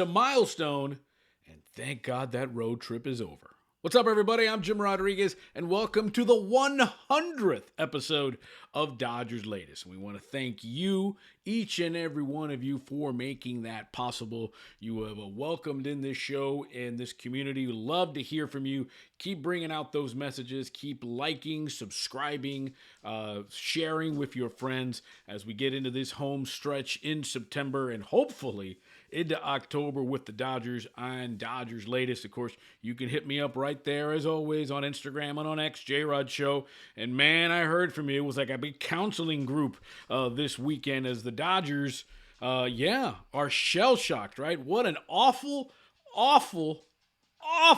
A milestone, and thank God that road trip is over. What's up, everybody? I'm Jim Rodriguez, and welcome to the 100th episode of Dodgers Latest. We want to thank you, each and every one of you, for making that possible. You have welcomed in this show and this community. We love to hear from you. Keep bringing out those messages. Keep liking, subscribing, sharing with your friends as we get into this home stretch in September and hopefully into October with the Dodgers on Dodgers Latest. Of course, you can hit me up right there, as always, on Instagram and on X, J-Rod Show. And man, I heard from you. It was like a big counseling group this weekend as the Dodgers, are shell-shocked, right? What an awful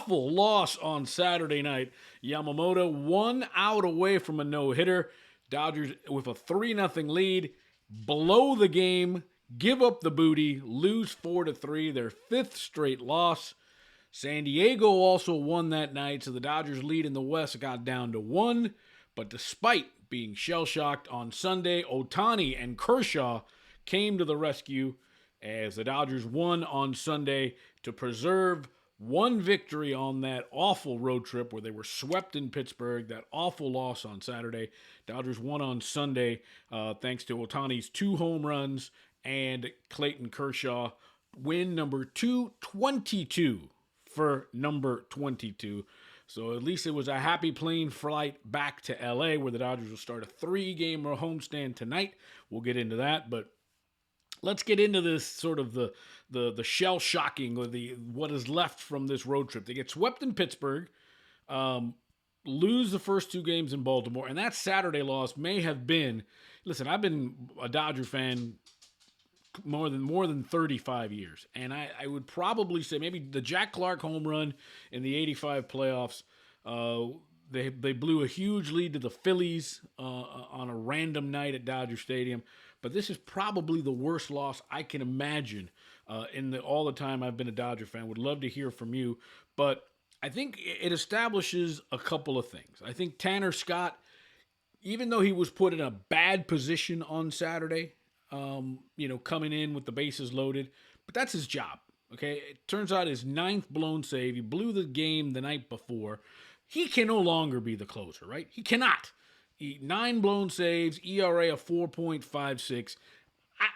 loss on Saturday night. Yamamoto 1 out away from a no-hitter. Dodgers with a 3-0 lead, blow the game, give up the booty, lose 4-3, their fifth straight loss. San Diego also won that night, so the Dodgers' lead in the West got down to 1. But despite being shell-shocked on Sunday, Ohtani and Kershaw came to the rescue as the Dodgers won on Sunday to preserve one victory on that awful road trip where they were swept in Pittsburgh, that awful loss on Saturday. Dodgers won on Sunday thanks to Ohtani's 2 home runs and Clayton Kershaw, win number 222 for number 22. So at least it was a happy plane flight back to LA where the Dodgers will start a 3-game homestand tonight. We'll get into that, but let's get into this sort of the shell shocking or the what is left from this road trip. They get swept in Pittsburgh, lose the first 2 games in Baltimore, and that Saturday loss may have been. Listen, I've been a Dodger fan more than 35 years, and I would probably say maybe the Jack Clark home run in the '85 playoffs. They blew a huge lead to the Phillies on a random night at Dodger Stadium. But this is probably the worst loss I can imagine in all the time I've been a Dodger fan. Would love to hear from you. But I think it establishes a couple of things. I think Tanner Scott, even though he was put in a bad position on Saturday, coming in with the bases loaded, but that's his job. Okay, it turns out his 9th blown save. He blew the game the night before. He can no longer be the closer, right? He cannot. 9 blown saves, ERA of 4.56.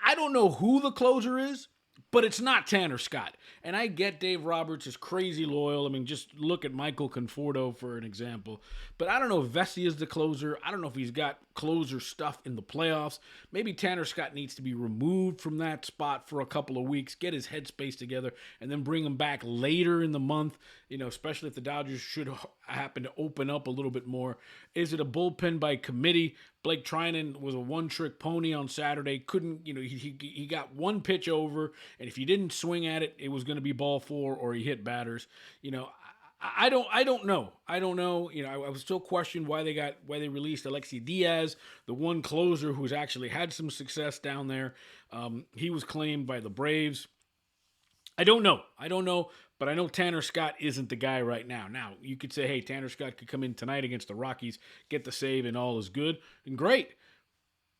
I don't know who the closer is, but it's not Tanner Scott. And I get Dave Roberts is crazy loyal. I mean, just look at Michael Conforto for an example. But I don't know if Vesey is the closer. I don't know if he's got closer stuff in the playoffs. Maybe Tanner Scott needs to be removed from that spot for a couple of weeks, get his headspace together, and then bring him back later in the month, especially if the Dodgers should happen to open up a little bit more. Is it a bullpen by committee? Blake Trinan was a one-trick pony on Saturday. Couldn't, he got one pitch over, and if he didn't swing at it, it was going to be ball 4 or he hit batters. I don't know. I was still questioned why they released Alexi Diaz, the one closer who's actually had some success down there. He was claimed by the Braves. I don't know, but I know Tanner Scott isn't the guy right now. Now, you could say, hey, Tanner Scott could come in tonight against the Rockies, get the save, and all is good, and great.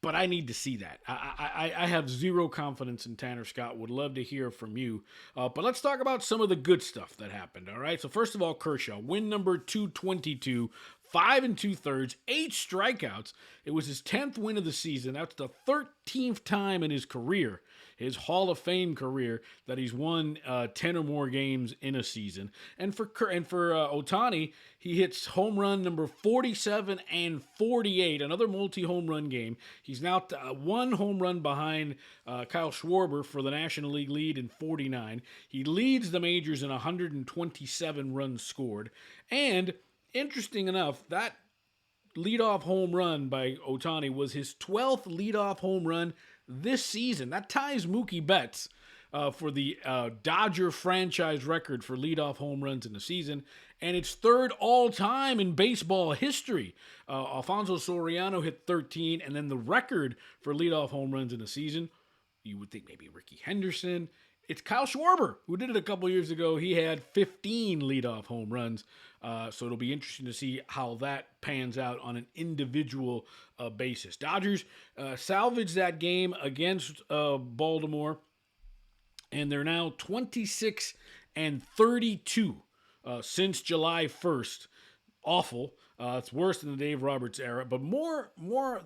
But I need to see that. I have zero confidence in Tanner Scott. Would love to hear from you. But let's talk about some of the good stuff that happened, all right? So first of all, Kershaw, win number 222, 5 2/3, 8 strikeouts. It was his 10th win of the season. That's the 13th time in his career, his Hall of Fame career, that he's won 10 or more games in a season. And for Ohtani, he hits home run number 47 and 48, another multi-home run game. He's now 1 home run behind Kyle Schwarber for the National League lead in 49. He leads the majors in 127 runs scored. And interesting enough, that leadoff home run by Ohtani was his 12th leadoff home run this season. That ties Mookie Betts for the Dodger franchise record for leadoff home runs in the season, and it's 3rd all-time in baseball history. Alfonso Soriano hit 13, and then the record for leadoff home runs in the season, you would think maybe Ricky Henderson. It's Kyle Schwarber, who did it a couple years ago. He had 15 leadoff home runs. So it'll be interesting to see how that pans out on an individual basis. Dodgers salvaged that game against Baltimore and they're now 26-32 since July 1st. Awful. It's worse than the Dave Roberts era, but more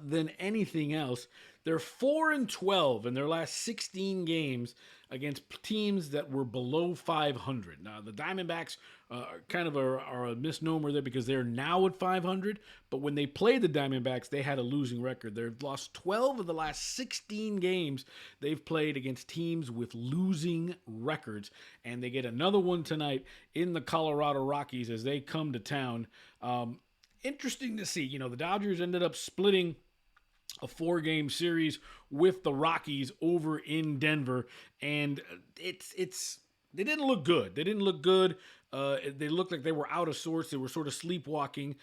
than anything else, they're 4-12 in their last 16 games against teams that were below 500. Now the Diamondbacks are a misnomer there because they're now at 500, but when they played the Diamondbacks, they had a losing record. They've lost 12 of the last 16 games they've played against teams with losing records, and they get another one tonight in the Colorado Rockies as they come to town. Interesting to see. The Dodgers ended up splitting a 4-game series with the Rockies over in Denver, and they didn't look good. They looked like they were out of sorts. They were sort of sleepwalking.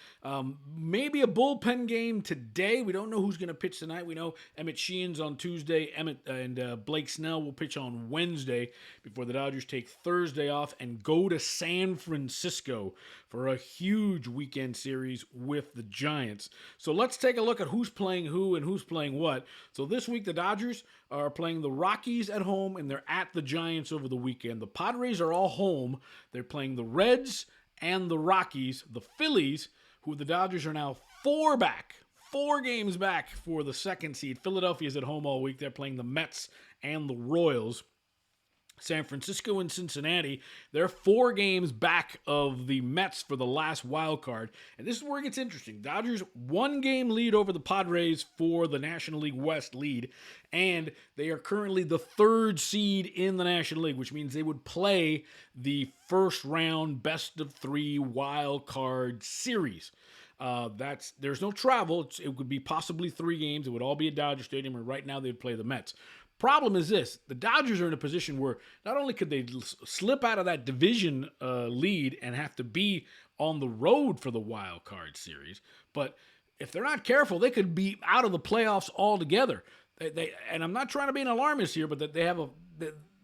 Maybe a bullpen game today. We don't know who's going to pitch tonight. We know Emmett Sheehan's on Tuesday. Emmett and Blake Snell will pitch on Wednesday before the Dodgers take Thursday off and go to San Francisco for a huge weekend series with the Giants. So let's take a look at who's playing who and who's playing what. So this week the Dodgers are playing the Rockies at home, and they're at the Giants over the weekend. The Padres are all home. They're playing the Reds and the Rockies. The Phillies, who the Dodgers are now 4 games back for the second seed. Philadelphia's at home all week. They're playing the Mets and the Royals. San Francisco and Cincinnati, they're 4 games back of the Mets for the last wild card. And this is where it gets interesting. Dodgers 1-game lead over the Padres for the National League West lead. And they are currently the 3rd seed in the National League, which means they would play the first round best of 3 wild card series. There's no travel. It would be possibly 3 games. It would all be at Dodger Stadium, and right now they'd play the Mets. Problem is this: the Dodgers are in a position where not only could they slip out of that division lead and have to be on the road for the wild card series, but if they're not careful, they could be out of the playoffs altogether. And I'm not trying to be an alarmist here, but that they have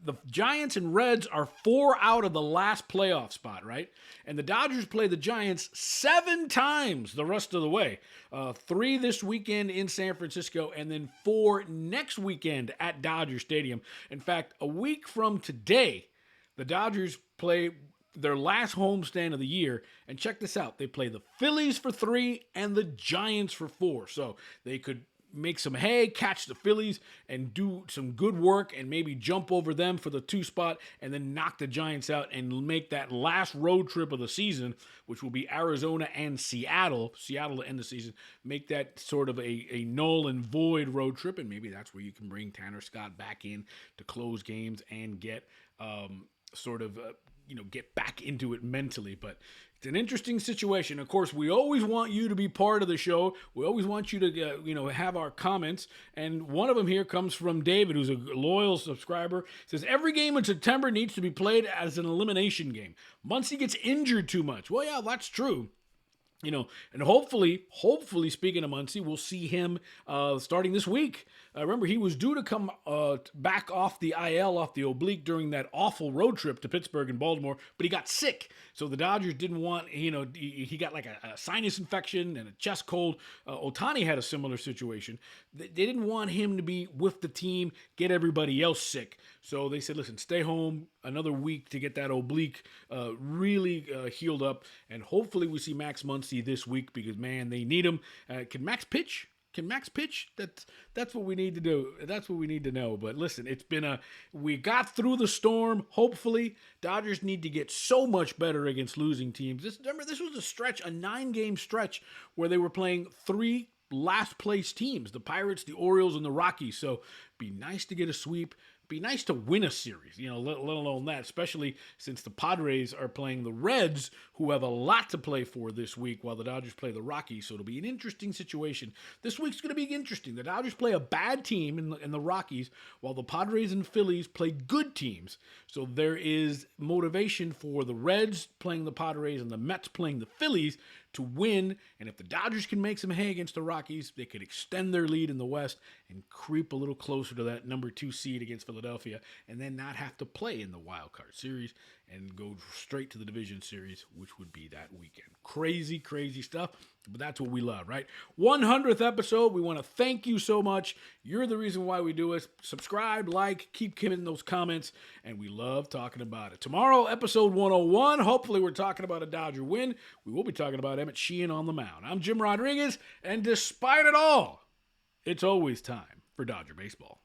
the Giants and Reds are 4 out of the last playoff spot, right? And the Dodgers play the Giants 7 times the rest of the way. 3 this weekend in San Francisco, and then 4 next weekend at Dodger Stadium. In fact, a week from today, the Dodgers play their last homestand of the year. And check this out. They play the Phillies for 3 and the Giants for 4. So they could make some hay, catch the Phillies, and do some good work and maybe jump over them for the 2 spot and then knock the Giants out and make that last road trip of the season, which will be Arizona and Seattle to end the season, make that sort of a null and void road trip, and maybe that's where you can bring Tanner Scott back in to close games and get get back into it mentally. But it's an interesting situation. Of course, we always want you to be part of the show. We always want you to, have our comments. And one of them here comes from David, who's a loyal subscriber. It says, every game in September needs to be played as an elimination game. Muncy gets injured too much. Well, yeah, that's true. And hopefully, speaking of Muncy, we'll see him starting this week. Remember, he was due to come back off the IL, off the oblique, during that awful road trip to Pittsburgh and Baltimore, but he got sick. So the Dodgers didn't want, he got like a sinus infection and a chest cold. Ohtani had a similar situation. They didn't want him to be with the team, get everybody else sick. So they said, listen, stay home another week to get that oblique really healed up. And hopefully we see Max Muncy this week because, man, they need him. Can Max pitch? That's what we need to do. That's what we need to know. But listen, we got through the storm. Hopefully, Dodgers need to get so much better against losing teams. Remember, this was a 9-game stretch where they were playing 3 last place teams, the Pirates, the Orioles, and the Rockies. So be nice to get a sweep. Be nice to win a series, let alone that, especially since the Padres are playing the Reds, who have a lot to play for this week, while the Dodgers play the Rockies. So it'll be an interesting situation. This week's going to be interesting. The Dodgers play a bad team in the Rockies, while the Padres and Phillies play good teams. So there is motivation for the Reds playing the Padres and the Mets playing the Phillies to win. And if the Dodgers can make some hay against the Rockies, they could extend their lead in the West and creep a little closer to that number 2 seed against Philadelphia, and then not have to play in the wild card series and go straight to the division series, which would be that weekend. Crazy stuff. But that's what we love, right? 100th episode. We want to thank you so much. You're the reason why we do it. Subscribe, like, keep giving those comments, and we love talking about it. Tomorrow, episode 101. Hopefully, we're talking about a Dodger win. We will be talking about Emmett Sheehan on the mound. I'm Jim Rodriguez, and despite it all, it's always time for Dodger baseball.